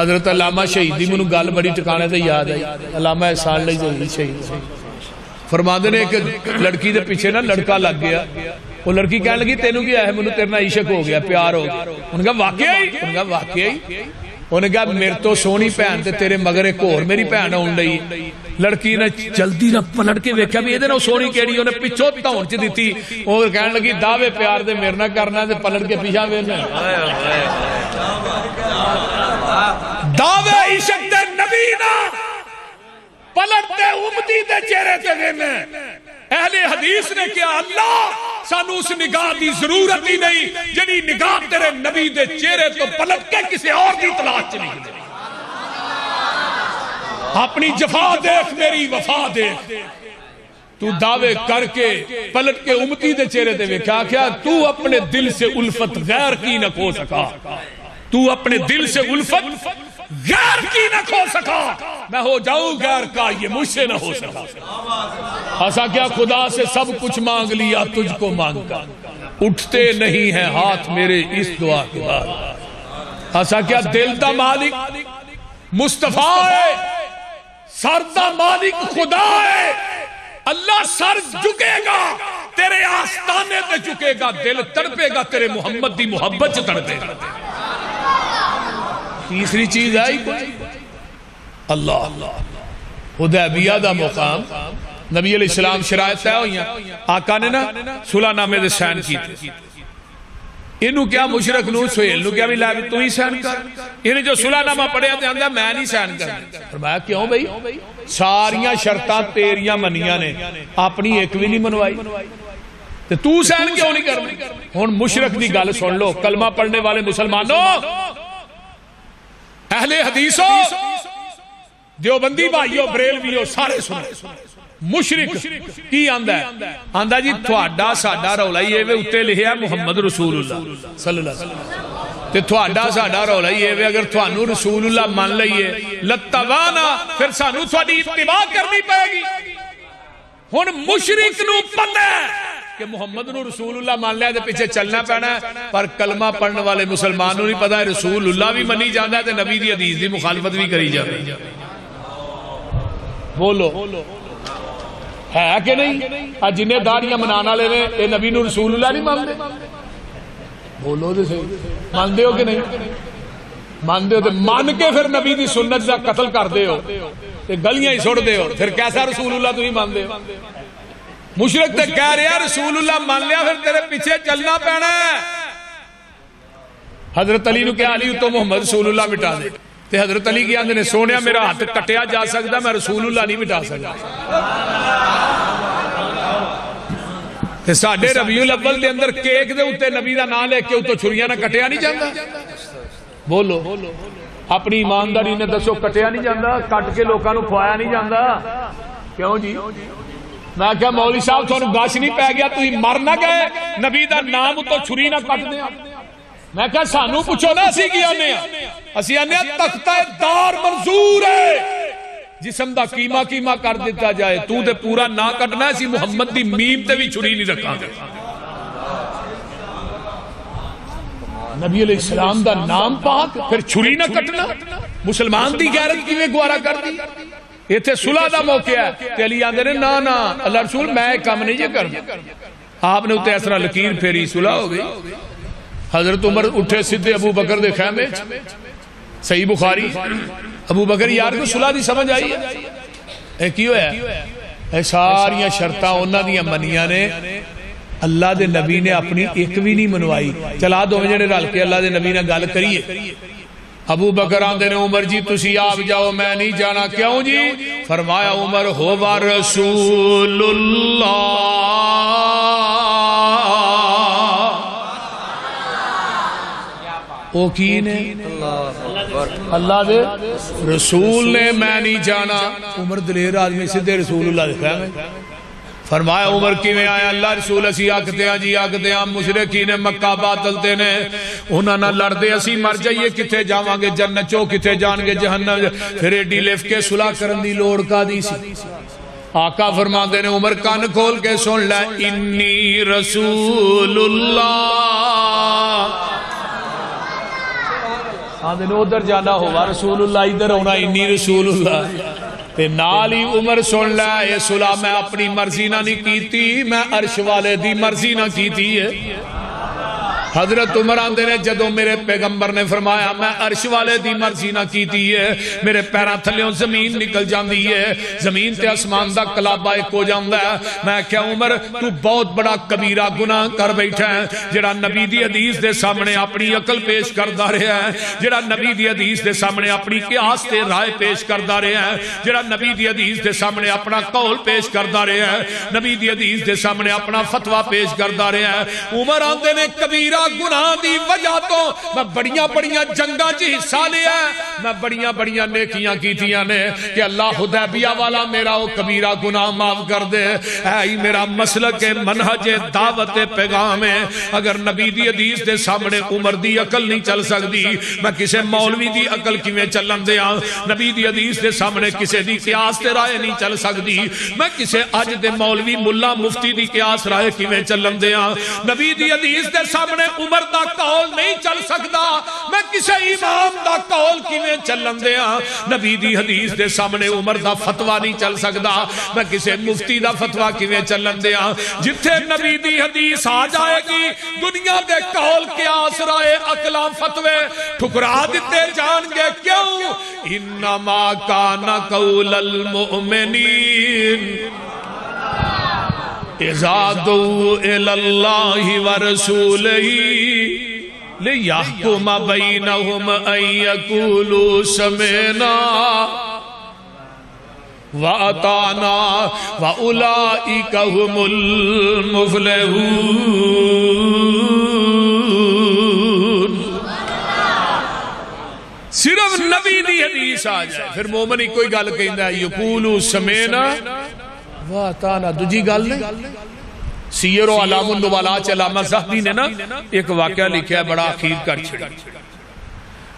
حضرت علامہ شہیدی منو گل بڑی ٹکانے تے یاد آئی، علامہ احسان علی شہید فرماندے نے ایک لڑکی دے پیچھے نا لڑکا لگ گیا، وہ لڑکی کہنے لگی تینوں کیا ہے؟ منو تیرنا عشق ہو گیا، پیار ہو گیا۔ انہوں نے کہا واقعی؟ انہوں نے کہا واقعی؟ انہوں نے کہا میرے تو سونی بہن تے تیرے مگر ایک اور میری بہن ہون لئی۔ لڑکی نے جلدی نہ پلٹ کے ویکھیا بھی ادھر سونی کیڑی، انہیں پچھوں تاؤن چ دیتی، اور کہنے لگی دعوے پیار دے میرے نہ کرنا تے پلٹ کے پیچھے ویکھنا، دعوے عشق دے نبی نہ پلٹ دے امتی دے چہرے تے ویکھنا۔ اہل حدیث نے کیا اللہ سانو اس نگاہ دی ضرورت ہی نہیں جنی نگاہ تیرے نبی دے چہرے تو پلٹ کے کسی اور دی تلاش چلی گئی۔ اپنی جفا دیکھ میری وفا دیکھ، تو دعوے کر کے پلٹ کے امتی دے چہرے تے ویکھا کیا تو اپنے دل سے الفت غیر کی نہ کھو سکا، تو اپنے دل سے الفت غیر کی نہ کھو سکا، میں ہو جاؤں غیر کا یہ مجھ سے نہ ہو سکا۔ ایسا کیا خدا سے سب کچھ مانگ لیا تجھ کو مانگ کر، اٹھتے نہیں ہیں ہاتھ میرے اس دعا کے بعد۔ ایسا کیا دل دا مالک مصطفیٰ ہے، سر دا مالک خدا ہے، اللہ سر جھکے گا تیرے آستانے تے جھکے گا، دل تڑپے گا تیرے محمد دی محبت سے تڑپے گا۔ تیسری چیز آئی کوئی اللہ حدیبیہ دا مقام، نبی علیہ السلام شرائط طے ہوئی ہیں، آقا نے نا صلح نامے دے سائن کی تھے، انہوں کیا مشرک نو سہیل نو کیا بھی لائے تو ہی سائن کر، انہیں جو صلح نامہ پڑھے آتے ہیں میں نہیں سائن کر۔ فرمایا کیوں بھئی؟ ساریاں شرطاں تیریاں منیاں نے، اپنی ایک بھی نہیں منوائی، تو سائن کیوں نہیں کرنا؟ ہن مشرک دی گل سن لو، کلمہ پڑھنے والے مسلمانوں، اہل حدیثوں، دیوبندی بھائیوں، بریلویوں، سارے سنو، مشرک کی آندہ ہے؟ آندہ جی تھوڑا ساڑھا رولا ہی ہے اتے لکھیا محمد رسول اللہ صلی اللہ علیہ وسلم، تے تھوڑا ساڑھا رولا ہی ہے اگر تھوانو رسول اللہ مان لئیے لتوانا، پھر سانو تھوڑی اتباع کرنی پائے گی۔ ہن مشرک نو پتہ ہے کہ محمد نو رسول اللہ مان لیا دے پیچھے چلنا پینا ہے، پر کلمہ پڑھنے والے مسلمانوں نہیں پتہ ہے رسول اللہ بھی منی جاندہ ہے تے نبی دی حدیث دی مخالفت بھی کری جاندی ہے۔ بولو ہے کہ نہیں؟ آج جنہیں داڑیاں منانا لے رہے اے نبی نو رسول اللہ نہیں مانتے؟ بولو دے صحیح، مانتے ہو کہ نہیں؟ مانتے ہو تے مان کے پھر نبی دی سنت دا قتل کر دے ہو تے گلیاں ہی سوڑ دے ہو، پھر کیسا رسول اللہ تو ہی مانتے ہو؟ مشرک تے کہہ رہے ہیں رسول اللہ مان لیا پھر تیرے پیچھے چلنا پینا ہے۔ حضرت علی نو کہا علی تو محمد رسول اللہ مٹا دے، تے حضرت علی کی آندے نے سونیا میرا ہاتھ کٹیا جا سکتا میں رسول اللہ نہیں مٹا سکتا۔ تے ساڑھے ربیع الاول دے اندر کیک دے اتے نبی دا نام لے کے اتو چھریاں نہ کٹیا نہیں جاندہ؟ بولو اپنی ایمانداری نے دسو کٹیا نہیں جاندہ؟ کٹ کے لوکاں نو کھوایا نہیں جاندہ؟ کیوں جی؟ میں کہا مولوی صاحب تو انہوں گاش نہیں پہ گیا تو ہی مر نہ گئے نبی دا نام تو چھری نہ کٹ دیا۔ میں کہا سانو پوچھو نا اسی کی آنے ہیں، اسی آنے ہیں تختہ دار منظور ہے، جسم دا قیمہ قیمہ کر دیتا جائے، تو دے پورا نہ کٹنا ہے، اسی محمد دی میم تے بھی چھری نہیں رکھا گئے۔ نبی علیہ السلام دا نام پاک پھر چھری نہ کٹنا، مسلمان دی غیرت کی میں گوارا کر دی۔ یہ تھے صلح دا موقع ہے تے علی آندے نے نا نا اللہ رسول میں کام نہیں یہ کرنا، آپ نے اتے ایسا لکیر پھیری صلح ہو گئی۔ حضرت عمر اٹھے سدھے ابو بکر دے خیمے، صحیح بخاری، ابو بکر یار کو صلح دی سمجھ آئی ہے، اے کیوں ہے اے ساریاں شرطاں انہاں دیاں منیاں نے، اللہ دے نبی نے اپنی ایک بھی نہیں منوائی۔ چلا دو جنے رل کے اللہ دے نبی نے گل کریے۔ ابو بکر آندے نے عمر جی تسی آپ جاؤ میں نہیں جانا، کیوں جی؟ فرمایا عمر ہوا رسول اللہ، او کی نے اللہ دے رسول نے، میں نہیں جانا۔ عمر دلیر آدمی سدھے رسول اللہ دکھا میں فرمایا عمر کی میں آیا اللہ رسول اسی آکتے ہیں جی آکتے ہیں مشرقین مکہ باطلتے نے انہاں نہ لڑدے اسی مر جائیے کتے جاواں گے جنت چو کتے جان گے جہنم، پھر ایڈی لف کے صلح کرن دی لوڑ کا دی سی۔ آقا فرماندے نے عمر کان کھول کے سن لے انی رسول اللہ، آدھے نے ادھر جانا ہوا رسول اللہ ادھر ہونا انی رسول اللہ تے نال ہی عمر سن لے اے صلح میں اپنی مرضی نہ نہیں کیتی میں عرش والے دی مرضی نہ کیتی ہے حضرت عمر آندے نے جدو میرے پیغمبر نے فرمایا میں عرش والے دی مرضی نہ کیتی ہے میرے پیران تھلیوں زمین نکل جاندی ہے زمین تے اسمان دا کلابہ ایک ہو جاندہ ہے میں کیا عمر تو بہت بڑا کبیرہ گناہ کر بیٹھا ہے جڑا نبی دی حدیث دے سامنے اپنی عقل پیش کردہ رہے ہیں جڑا نبی دی حدیث دے سامنے اپنی قیاس تے رائے پیش کردہ رہے ہیں جڑا نبی دی حدیث دے سامنے اپنا قول پیش کردہ رہے ہیں نبی دی حدیث دے سامنے اپنا فتوہ پیش کردہ رہے ہیں عمر آندے نے کبیرہ گناہ دی وجہ تو میں بڑیاں بڑیاں جنگاں جی حصہ لیا میں بڑیاں بڑیاں نیکیاں کیتیاں نے کہ اللہ حدیبیہ والا میرا وہ کبیرہ گناہ معاف کر دے اے میرا مسلک منہج دعوت پیغام ہے اگر نبی دی حدیث دے سامنے عمر دی عقل نہیں چل سکتی میں کسے مولوی دی عقل کیویں چلن دیاں نبی دی حدیث دے سامنے کسے دی قیاس تے رائے نہیں چل سکتی میں کسے اج دے مولوی ملا مفتی دی قیاس رائے کیویں چلن دیاں نبی دی حدیث دے سامنے عمر دا قول نہیں چل سکتا میں کسے امام دا قول کیویں چلن دیاں نبی دی حدیث دے سامنے عمر دا فتوہ نہیں چل سکتا میں کسے مفتی دا فتوہ کیویں چلن دیاں جتھے نبی دی حدیث آ جائے گی دنیا دے قول قیاس رائے عقلاں فتوے ٹھکرا دیتے جان گے کیوں انما کان قول المؤمنین اذا دعوا الى الله ورسوله ليحكم بينهم ان يقولوا سمعنا واطعنا واولئك هم المفلحون صرف نبی دی حدیث آ جائے پھر مومن ہی کوئی گل کہندا ہے یقولوا سمعنا واطعنا دوجی گل نہیں سیر و علام النبلاء علامہ زہبی نے نا ایک واقعہ لکھا ہے بڑا اخیر کر چھڑا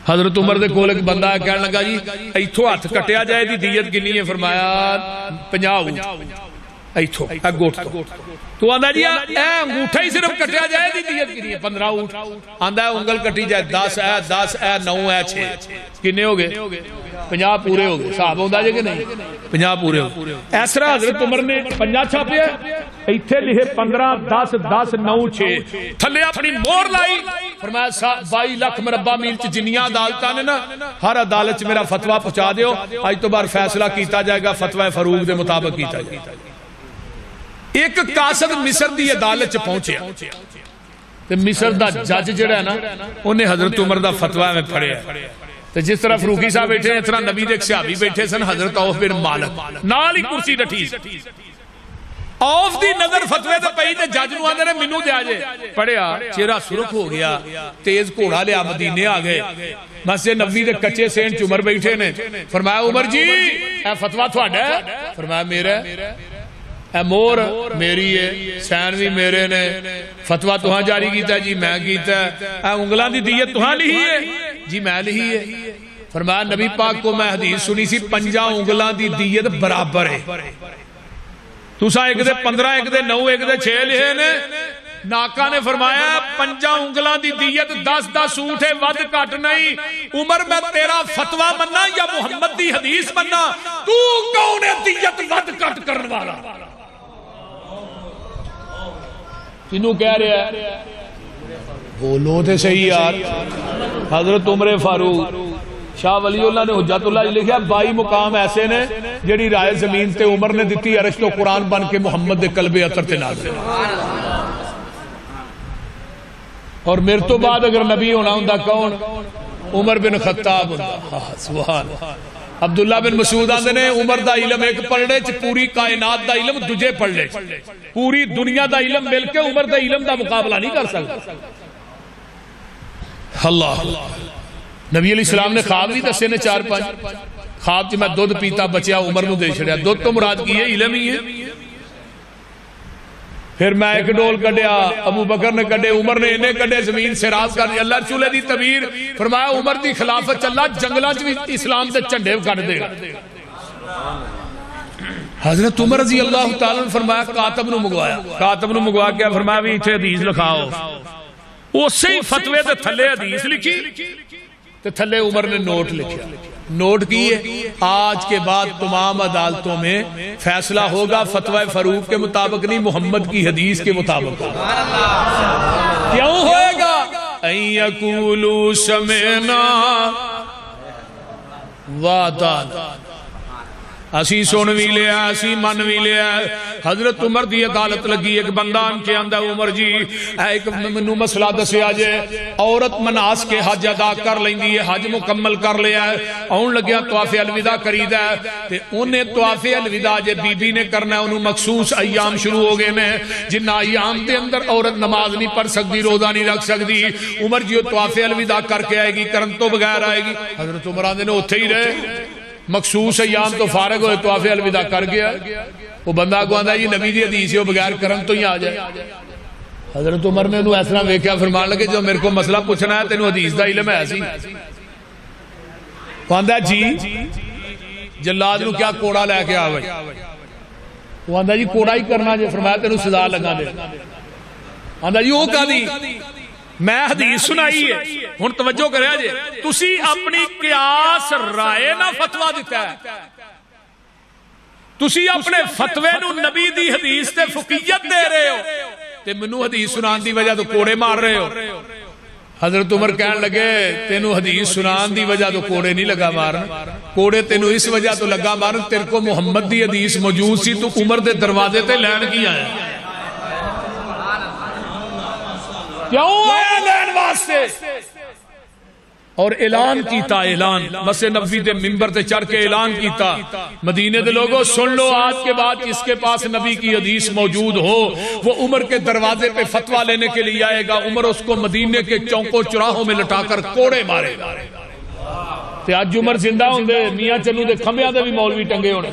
حضرت عمر دے کول ایک بندہ ہے کہنے لگا جی ایتھو ہاتھ کٹیا جائے دی دیت کنی ہے فرمایا 50 اونٹ ایتھو اے گوٹ تو آندہ جی اے انگوٹھا ہی صرف کٹیا جائے دی دیت کنی ہے 15 اونٹ آندہ ہے انگل کٹی جائے 10 اے 9 اے 6 کنے ہو گئے 50 پورے ہو گئے صاحب ہوندہ جائے کہ نہیں 50 پورے ہو گئے ایسرا حضرت عمر نے 50 چھاپے ہیں ایتھے لئے 15 10 10 9 6 تھلے اپنی مور لائی فرمایا 22 لاکھ مربع میل چ جنیاں عدالتاں نے نا ہر عدالت چ میرا فتوہ پہنچا دیو آج تو بار فیصلہ کیتا جائے گا فتوہ فروغ دے مطابق کیتا جائے گا ایک قاصد مصر دی عدالت چ پہنچیا تے مصر دا جج جڑا ہے نا انہیں حضرت عمر دا فتوہ میں پڑھیا تو جس طرح فروقی صاحب بیٹھے ہیں اس طرح نبی دے ایک صحابی بیٹھے سن حضرت عوف بن مالک نال ہی کرسی ڈٹھی عوف دی نظر فتوے تے پئی تے جج نو آندے نے مینوں دے آجے پڑھیا چہرہ سرخ ہو گیا تیز گھوڑا لیا مدینے آ گئے مسجد نبوی دے کچے سینٹ عمر بیٹھے نے فرمایا عمر جی اے فتوہ تہاڈا ہے فرمایا میرا اے مور میری ہے سین بھی میرے نے فتوہ تہاں جاری کیتا ہے جی میں کیتا ہے اے انگلاں دی دیت تہاں لہی ہے جی میں لہی ہے فرمایا نبی پاک کو میں حدیث سنی سی 50 انگلاں دی دیت برابر ہے تُسا ایک دے 15 ایک دے 9 ایک دے 6 لہے نے ناکا نے فرمایا 5 انگلاں دی دیت 10 اونٹ ہے ود کٹ نہیں عمر میں تیرا فتوہ مننا یا محمد دی حدیث مننا تو کون ہے دیت ود کٹ کرن والا تینوں کہہ رہے ہیں بولو تے صحیح یار حضرت عمر فاروق شاہ ولی اللہ نے حجت اللہ لکھا 22 مقام ایسے نے جڑی رائے زمین تے عمر نے دیتی عرش تو قرآن بن کے محمد دے قلب اطہر تے نازل اور میرے تو بعد اگر نبی ہونا ہوندا کون عمر بن خطاب ہوندا سبحان عبداللہ بن مسعود آندے نے عمر دا علم ایک پڑھنے چ پوری کائنات دا علم دجے پڑھنے پوری دنیا دا علم مل کے عمر دا علم دا مقابلہ نہیں کر سکتا اللہ نبی علیہ السلام نے خواب بھی دسے نے 4-5 خواب چ میں دودھ پیتا بچیا عمر نو دے چھڑیا دودھ تو مراد کی ہے علم ہی ہے پھر میں ایک ڈول کڈیا ابو بکر نے کڈے عمر نے انہیں کڈے زمین سے راز کر اللہ رسول دی تبیر فرمایا عمر دی خلافت چلا جنگلاں چ بھی اسلام دے جھنڈے کڈ دے گا حضرت عمر رضی اللہ تعالی نے فرمایا کاتب نو منگوا کے فرمایا بھی ایتھے حدیث لکھاؤ اسی فتوے تے تھلے حدیث لکھی تو تھلے عمر نے نوٹ لکھا، نوٹ کیے آج کے بعد تمام عدالتوں میں فیصلہ ہوگا فتوی فاروق کے مطابق نہیں، محمد کی حدیث کے مطابق ہوگا۔ کیوں ہوئے گا؟ ان یقولوا سمعنا وَأَطَعْنَا، اسی سن بھی لیا اسی من بھی لیا۔ حضرت عمر دی عدالت لگی، ایک بندان کے اندر عمر جی ایک منو مسئلہ دسیا جے، عورت مناس کے حج ادا کر لیندی ہے، حج مکمل کر لیا ہے، اون لگیا طواف الوداع کرید ہے، تے انہیں طواف الوداع جے بی بی نے کرنا ہے، انہوں مخصوص ایام شروع ہو گئے نے، جنہ ایام دے اندر عورت نماز نہیں پڑھ سکتی، روزہ نہیں رکھ سکتی۔ عمر جی طواف الوداع کر کے آئے گی، کرن تو بغیر آئے گی۔ حضرت عمر آندے نے اتھے ہی رہے، مخصوص ایام تو فارغ ہوئے، طواف الوداع کر گیا۔ وہ بندہ کو آندہ یہ نبی دی حدیث ہے، وہ بغیر کرم تو ہی آ جائے۔ حضرت عمر نے انہوں ایسا ویکھیا، فرمان لگے جو میرے کو مسئلہ پوچھنا ہے تینوں حدیث دا علم ہے سی؟ وہ آندہ جی جلاد نو کیا کوڑا لے کے آوے؟ وہ آندہ جی کوڑا ہی کرنا جی، فرمایا تینوں سزا لگا دے۔ آندہ جی وہ کہا دی میں حدیث سنائی ہے، ہن توجہ کرے جے، تسی اپنی قیاس رائے نہ فتوہ دیتا ہے، تسی اپنے فتوے نو نبی دی حدیث تے فقیت دے رہے ہو، تے منو حدیث سنان دی وجہ تو کوڑے مار رہے ہو۔ حضرت عمر کہنے لگے تینو حدیث سنان دی وجہ تو کوڑے نہیں لگا مارن، کوڑے تینو اس وجہ تو لگا مارن تیرے کو محمد دی حدیث موجود سی، تو عمر دے دروازے تے لین کی آیا، کیوں آیا لین واسطے؟ اور اعلان کیتا، اعلان مسجد نبوی دے منبر تے چڑھ کے اعلان کیتا، مدینے دے لوگوں سن لو، آج کے بعد جس کے پاس نبی کی حدیث موجود ہو وہ عمر کے دروازے پہ فتویٰ لینے کے لیے آئے گا، عمر اس کو مدینے کے چوکوں چراہوں میں لٹا کر کوڑے مارے گا۔ تے آج عمر زندہ ہوں دے، میاں چلو دے کھمبیاں دے بھی مولوی ٹنگے ہونے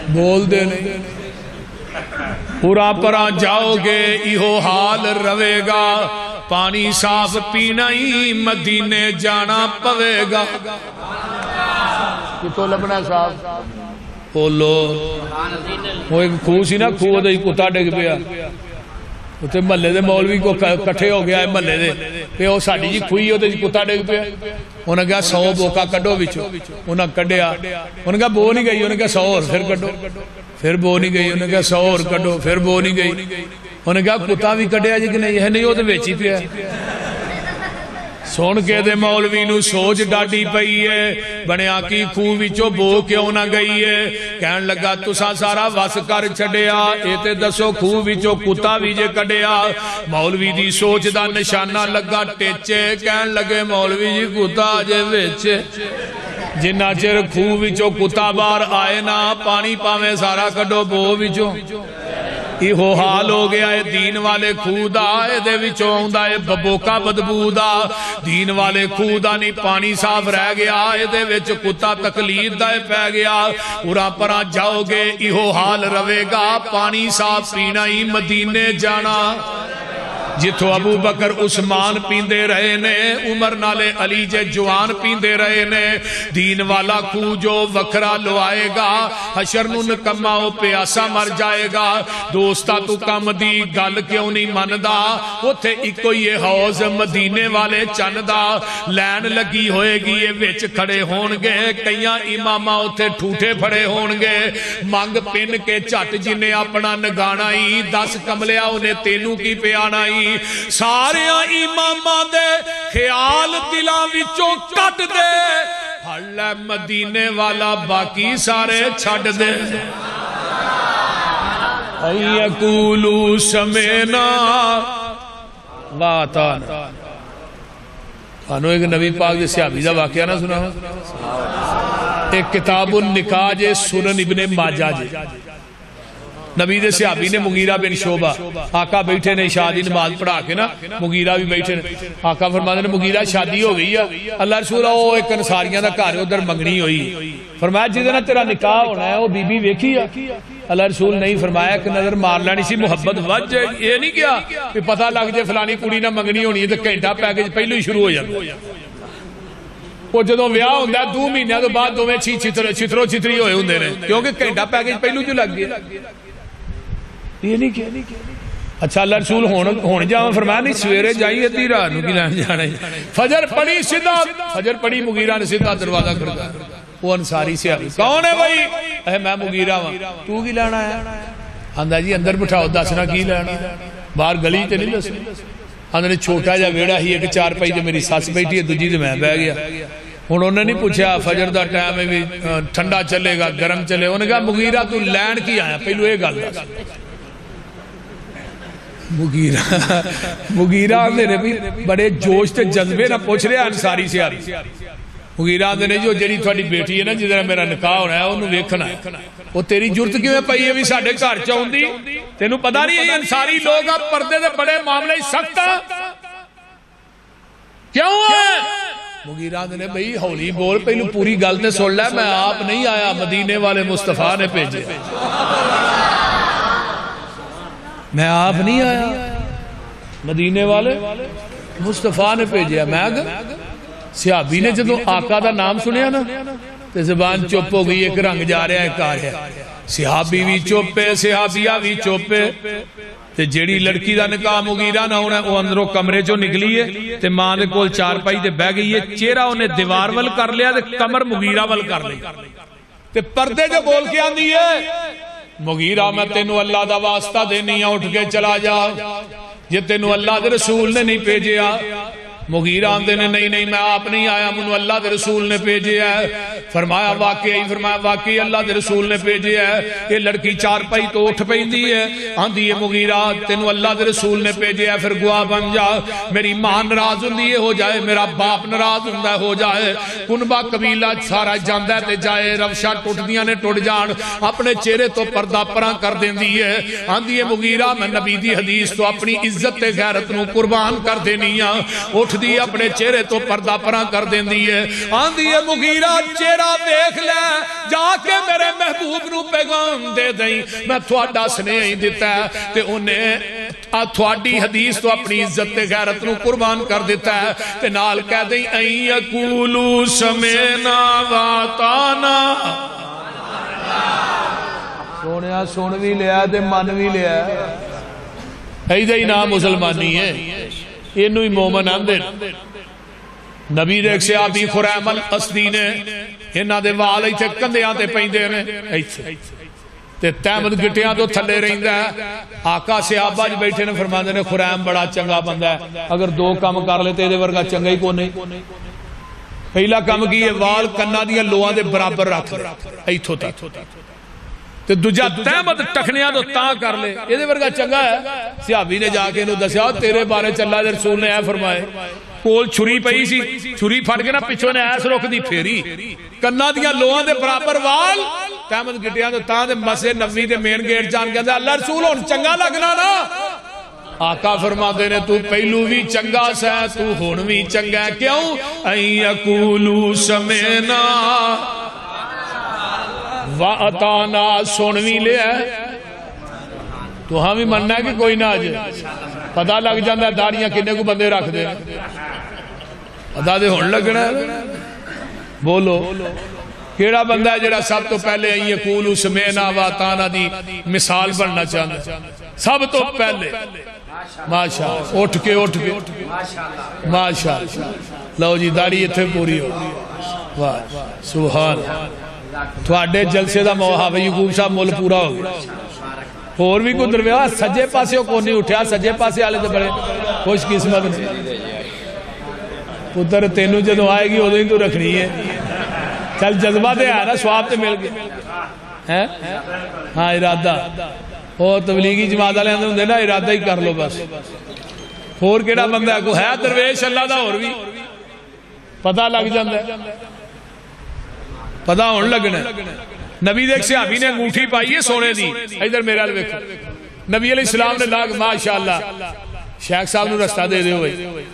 بول دے نہیں، پورا پرا جاؤ گے ایہو حال روے گا، پانی صاف پینا ہی مدینے جانا پوے گا۔ کتوں لبنا صاف بولو، وہ ایک خوہ سی نا، خوہ دے کتا ڈگ پیا، اتنے محلے دے مولوی کو کٹھے ہو گیا ہے محلے دے، پہ وہ ساڑی جی کھوئی ہوتے جی کتا ڈگ پیا، انہوں نے کہا 100 بوکا کڈو بچو، انہوں نے کڈیا، انہوں نے کہا بو نہیں گئی، انہوں نے کہا 100 اور پھر کڈو، پھر بو نہیں گئی، انہوں نے کہا 100 اور کڈو، پھر بو نہیں گئی، انہوں نے کہا کتا بھی کڈیا جی کہ نہیں ہے، نہیں وہ تو بیچی پیا۔ سن کے دے مولوی نو سوچ ڈاڈی پئی ہے، بنیا کی خوہ وچوں بو کیوں نہ گئی ہے؟ کہن لگا تسا سارا وس کر چھڈیا، اے تے دسو خوہ وچوں کتا بھی جے کڈیا۔ مولوی دی سوچ دا نشانہ لگا ٹیچے، کہن لگے مولوی جی کتا جے وچ، جنہ چر خوہ وچوں کتا بار آئے نا، پانی پاویں سارا کڈو بو وچوں۔ ایہو حال ہو گیا ہے دین والے خودا، اے دے وچوں آندا ہے ببوکا بدبو دا، دین والے خودا نہیں پانی صاف رہ گیا، اے دے وچ کتا تقلید دا پہ گیا۔ پورا پرا جاؤ گے ایہو حال روے گا، پانی صاف پینا ہی مدینے جانا۔ جتھو ابو بکر عثمان پیندے رہے نے، عمر نالے علی جے جوان پیندے رہے نے، دین والا کو جو وکھرا لو آئے گا، حشر نو نکمہ ہو پیاسا مر جائے گا۔ دوستا تو کم دی گل کیوں نہیں مندہ، اتھے ایکو یہ حوض مدینے والے چندہ، لین لگی ہوئے گی یہ وچ کھڑے ہونگے، کئیاں امامہ اتھے ٹھوٹے پھڑے ہونگے، مانگ پن کے چٹ جنہیں اپنا نگانا ہی، 10 کملیا انہیں تینوں کی پیانا ہی، سارے امامہ دے خیال دلاں وچوں کٹ دے، پھڑ لے مدینے والا باقی سارے چھڑ دے۔ اَن یقولوا سمعنا وَأَطَعْنَا۔ کانو ایک نبی پاک جے صحابی دا واقعہ نہ سنا، ایک کتاب النکاح جے سنن ابن ماجہ جے، نبی دے صحابی نے مغیرہ بن شعبہ، آقا بیٹھے نے شادی نماز پڑھا کے نا، مغیرہ بھی بیٹھے نے، آقا فرماتے نے مغیرہ شادی ہو گئی ہے، اللہ رسول وہ ایک انصاریاں دا گھر ادھر منگنی ہوئی، فرمایا جدے نا تیرا نکاح ہونا ہے وہ بی بی ویکھی ہے؟ اللہ رسول نہیں، فرمایا کہ نظر مار لینی سی محبت وج جائے، یہ نہیں کیا کہ پتہ لگ جائے فلانی کڑی نہ منگنی ہونی ہے تو گھنٹہ پیکج پہلو ہی شروع ہو جائے۔ وہ جدوں ویاہ ہوندا ہے 2 مہینے تو بعد دوویں چھترو چھتری ہوئے ہوندے نے، کیونکہ گھنٹہ پیکج پہلو جو لگ گیا۔ یہ نہیں کیا اچھا اللہ رسول ہون جاؤں فرمایا نہیں سویرے جائیے تی رات نو کی لین جانا ہے فجر پڑی سیدھا فجر پڑی مغیرہ نے سیدھا دروازہ کھڑکا وہ انصاری سے آئی کون ہے بھائی اے میں مغیرہ ہوں تو کی لینا ہے آندھا جی اندر بٹھاؤ دسنا کی لینا باہر گلی تے نہیں دسنا آندھا نے چھوٹا جا ویڑا ہی ایک چار پائی جو میری ساس بیٹھی ہے دجی دے میں بہ گیا انہوں نے نہیں پوچھا فجر دا ٹائم میں بھی ٹھنڈا چلے گا گرم چلے انہوں نے کہا مغیرہ تو لینڈ کی آیا پہلو ایک گل دس مغیرہ میرے بھی بڑے جوش تے جذبے نہ پوچھ رہے انصاری سے آ رہی مغیرہ نے جو جڑی تھوڑی بیٹی ہے نا جدھر میرا نکاح ہونا ہے انہوں ویکھنا ہے وہ تیری جرت کیوں ہے پئی ہے بھی ساڑھے گھر چاہوں دی تینوں پتا نہیں ہے انصاری لوگ اب پردے دے بڑے معاملے سکتا کیوں ہے مغیرہ نے بھئی ہولی بول پہلو پوری گل تے سن لے میں آپ نہیں آیا مدینے والے مصطفیٰ نے بھیجے میں آپ نہیں آیا مدینے والے مصطفیٰ نے بھیجیا میں صحابی نے جدو آقا دا نام سنیا نا تے زبان چپ ہو گئی ایک رنگ جا رہا ہے ایک آ رہا ہے صحابی بھی چپے صحابیہ بھی چپے تے جیڑی لڑکی دا نکاح مغیرہ نہ ہونا وہ اندروں کمرے جو نکلی ہے تے ماں دے کول چار پائی تے بہ گئی ہے چہرہ انہیں دیوار ول کر لیا تے کمر مغیرہ ول کر لیا تے پردے جو بول کے آندی ہے مغیرہ میں تینو اللہ دا واسطہ دینی اٹھ کے چلا جا یہ تینو اللہ دے رسول نے نہیں بھیجیا مغیرہ آندے نے نہیں میں آپ نہیں آیا منو اللہ دے رسول نے بھیجے ہے فرمایا واقعی اللہ دے رسول نے بھیجے ہے یہ لڑکی چار پائی تو اٹھ پہندی ہے آندھی ہے مغیرہ تینو اللہ دے رسول نے بھیجے ہے پھر گواہ بن جا میری ماں ناراض ہوندی ہو جائے میرا باپ ناراض ہوندا ہو جائے کنبہ قبیلہ سارا جاندا تے جائے روشا ٹوٹدیاں نے ٹوٹ جان اپنے چہرے تو پردہ پراں کر دیندی ہے آندھی ہے مغیرہ میں نبی دی حدیث تو اپنی عزت تے غیرت نو قربان کر دینی ہاں اٹھ دی اپنے چہرے تو پردہ پراں کر دیندی ہے آندھی ہے مغیرہ چہرہ دیکھ لے جا کے میرے محبوب نو پیغام دے دیں میں تھوڑا سنیں دیتا ہے تے انہیں تھوڑی حدیث تو اپنی عزت تے غیرت نو قربان کر دیتا ہے تے نال کہہ دیں این یقولو سمینا واتانا سونیا سن بھی لیا تے من بھی لیا ایدہ ہی نام مسلمانی ہے اینو ہی مومن آندے نبی دیکھ سے آبی خرام الاسدی نے انہاں دے وال ایتھے کندیاں تے پہندے نے ایتھے تے تیمد گٹیاں تو تھلے رہندا ہے آقا صحابہ جو بیٹھے نے فرماندے نے خرام بڑا چنگا بندہ ہے اگر دو کام کر لیتے دے ورگا چنگا ہی کو نہیں پہلا کام کی ہے وال کنہ دیا لوہاں دے برابر رکھ ایتھوں تک تے دوجا تیمد ٹکھنیاں تو تاں کر لے یہ دے ورگا چنگا ہے صحابی نے جا کے انہوں دسیا تیرے بارے چلا دے رسول نے اے فرمائے کول چھری پئی سی چھری پھٹ کے نا پچھوں نے ایس روک دی پھیری کنہ دیا لوہاں دے برابر وال تیمد گٹیاں تو تاں دے مسے نبی دے مین گیٹ جان کے اللہ رسول ہون چنگا لگنا نا آقا فرما دے نے تو پہلو بھی چنگا سا تو ہون بھی چنگا کیوں این یقولو سمینا وَأَتَانَا سونوی لے ہے تو ہم ہی مننا ہے کہ کوئی نہ آجے پتہ لگ جاندہ ہے داڑیاں کنے کو بندے رکھ دے پتہ دے ہون لگنا ہے بولو کیڑا بندہ ہے جڑا سب تو پہلے این یقولو سمینا وَأَتَانَا دی مثال بننا چاہتا سب تو پہلے ماشاءاللہ اٹھ کے ماشاءاللہ لو جی داڑی اتھے پوری ہو سبحان تھوڑے جلسے دا موہا بھئی یقوب صاحب مول پورا ہو گیا اور بھی کو درویہ سجے پاسے کو نہیں اٹھیا سجے پاسے آلے دے بڑے خوش قسمت نہیں پتر تینو جدو آئے گی ادھر ہی تو رکھنی ہے چل جذبہ دے آیا نا سواب تے مل گئے ہاں ارادہ اور تبلیغی جماعت والے اندر ہوندے نا ارادہ ہی کر لو بس اور کیڑا بندہ کو ہے درویش اللہ دا اور بھی پتہ لگ جاندہ ہے پتہ ہون لگنا ہے نبی دیکھ سے ابھی نے انگوٹھی پائی ہے سونے دی ادھر میرا لکھو نبی علیہ السلام نے لاغ ماشاءاللہ شیخ صاحب نے رستہ دے دے ہوئے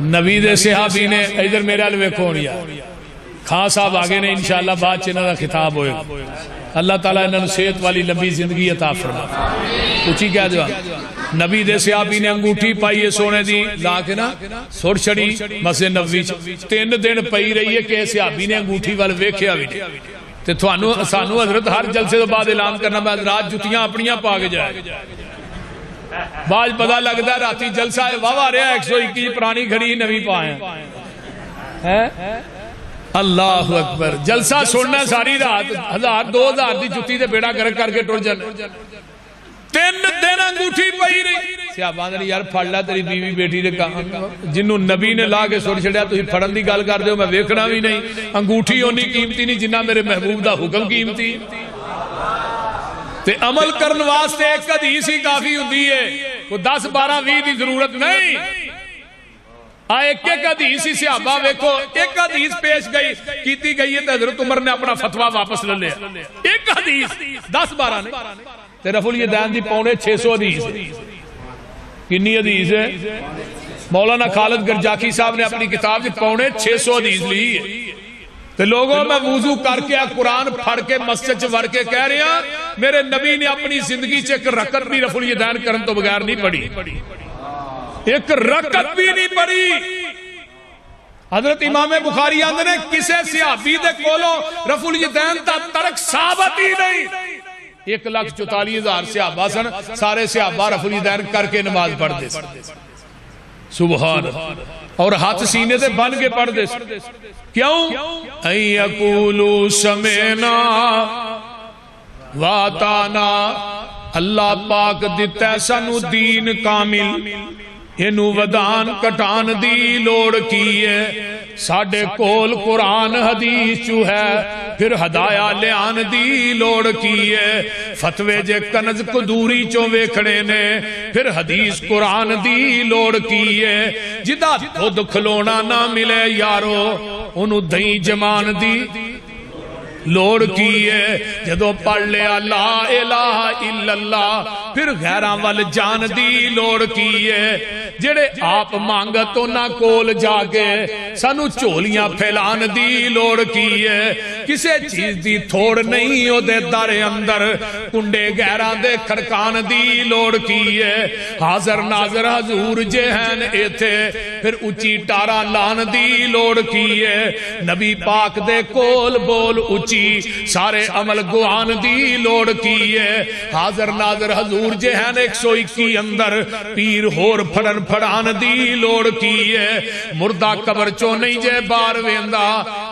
نبی دے صحابی نے ادھر میرے ال ویکھو یار خان صاحب آگے نے انشاءاللہ بعد چ انہاں دا خطاب ہوئے گا اللہ تعالیٰ انہاں صحت والی لمبی زندگی عطا فرما اچھی کیا جواب نبی دے صحابی نے انگوٹھی پائی ہے سونے دی لا کے نا سر چھڑی مسجد نبوی 3 دن پئی رہی ہے کہ صحابی نے انگوٹھی وال ویکھیا بھی نہیں تے تھانوں سانو حضرت ہر جلسے تو بعد اعلان کرنا میں حضرات جتیاں اپنیاں پا کے جائے بعد پتہ لگتا ہے راتی جلسہ واہ رہا 121 پرانی گھڑی نوی پائیں اللہ اکبر جلسہ سننا ساری رات 1000 2000 دی جتی دے بیڑا گرک کر کے ٹر جان 3 دن انگوٹھی پئی رہی صحابہ نے یار پھڑ لا تیری بیوی بیٹی دے کام جنوں نبی نے لا کے سر چھڑیا تسی پھڑن دی گل کر دیو میں ویکھنا بھی نہیں انگوٹھی اونی قیمتی نہیں جنہ میرے محبوب دا حکم قیمتی تے عمل کرن واسطے ایک حدیث ہی کافی ہوندی ہے کوئی 10 12 20 دی ضرورت نہیں ایک حدیث ہی صحابہ ویکھو ایک حدیث پیش گئی کیتی گئی ہے تے حضرت عمر نے اپنا فتویٰ واپس لے لیا ایک حدیث 10 12 نہیں تے رفع الیدین دی پونے 600 حدیث کنی حدیث ہے مولانا خالد گرجاکی صاحب نے اپنی کتاب سے پونے 600 حدیث لی ہے تو لوگوں میں وضو کر کے قرآن پڑھ کے مسجد وڑ کے کہہ رہے ہیں میرے نبی نے اپنی زندگی سے ایک رکعت بھی رفع الیدین کرن تو بغیر نہیں پڑھی ایک رکعت بھی نہیں پڑھی حضرت امام بخاری آندے نے کسے صحابی دے کولو رفع الیدین تا ترک ثابت ہی نہیں 1,44,000 صحابہ سن سارے صحابہ رفع الیدین کر کے نماز پڑھ دے سبحان اور ہاتھ سینے سے بن کے پڑھ دے کیوں اَن یقولوا سمعنا وَأَطَعْنَا اللہ پاک دیتا ہے سانو دین کامل اینو ودان کٹان دی لوڑ کی ہے ساڑھے کول قرآن حدیث چو ہے پھر ہدایہ لیان دی لوڑ کی ہے فتوے جے کنز قدوری چو ویکھڑے نے پھر حدیث قرآن دی لوڑ کی ہے جدا خود کھلونا نہ ملے یارو انہوں دہی جمان دی لوڑ کی ہے جدو پڑھ لیا لا الہ الا اللہ پھر غیران وال جان دی لوڑ کی ہے جڑے آپ مانگا تو نہ کول جاگے سانو چولیاں پھیلان دی لوڑ کی ہے کسے چیز دی تھوڑ نہیں ہو دے در اندر کنڈے غیران دے کھڑکان دی لوڑ کی ہے حاضر ناظر حضور جہن ایتھے پھر اچھی ٹارا لان دی لوڑ کی ہے نبی پاک دے کول بول اچھی سارے عمل گوان دی لوڑ کی ہے حاضر ناظر حضور جہن 121 اندر پیر ہور پھڑن پھڑان دی لوڑ کی ہے مردہ قبر چو نہیں جے بار ویندہ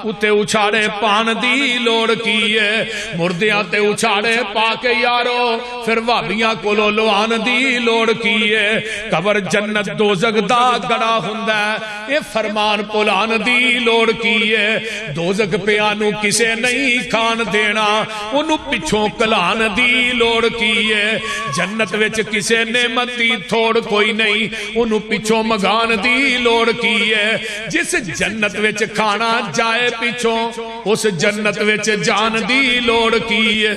اتے اچھاڑے پان دی لوڑ کی ہے مردیاں تے اچھاڑے پاکے یارو پھر وابیاں کو لوان دی لوڑ کی ہے قبر جنت دوزخ دا گڑا ہندہ اے فرمان پلان دی لوڑ کی ہے دوزخ پیانو کسے نہیں کھان دینا انہوں پچھوں کلان دی لوڑ کی ہے جنت وچ کسے نعمت دی تھوڑ کوئی نہیں انہوں پچھوں مگان دی لوڑ کی ہے جس جنت وچ کھانا جائے پچھوں اس جنت وچ جان دی لوڑ کی ہے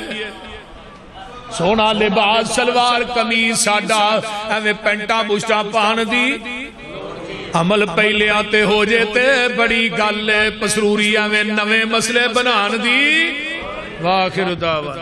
سونا لباس سلوار کمیز ساڈا ایویں پینٹا بشٹا پان دی عمل پہلے آتے ہو جیتے بڑی گل پسروری ایویں نویں مسئلے بنان دی واخر دعوت